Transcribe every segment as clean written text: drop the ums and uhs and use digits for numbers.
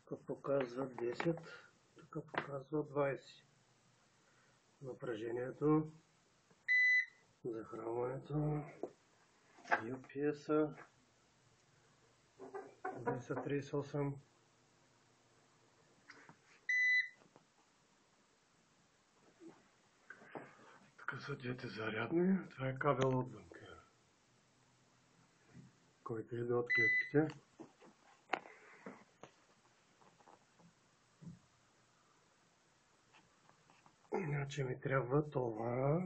Тук показва 10, тук показва 20. Напрежението, захранването, UPS-а 1038. Тук са двете зарядни. Това е кабел отвън, който идва от клетките. Иначе ми трябва това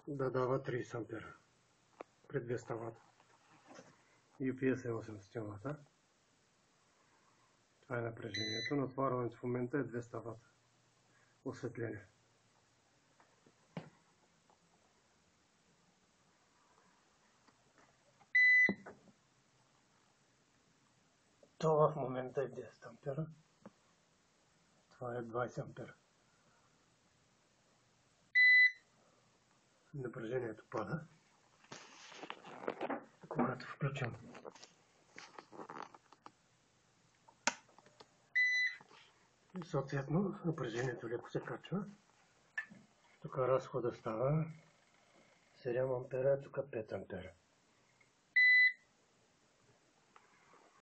да дава 30 ампера при 200 Вт. UPS е 80 Вт. Това е напрежението. Натварването в момента е 200 Вт. Осветление. Това в момента е 10 ампера. Това е 20 ампера. Напрежението пада, когато включим. И съответно напрежението леко се качва. Тук разхода става 7 ампера, тук 5 ампера.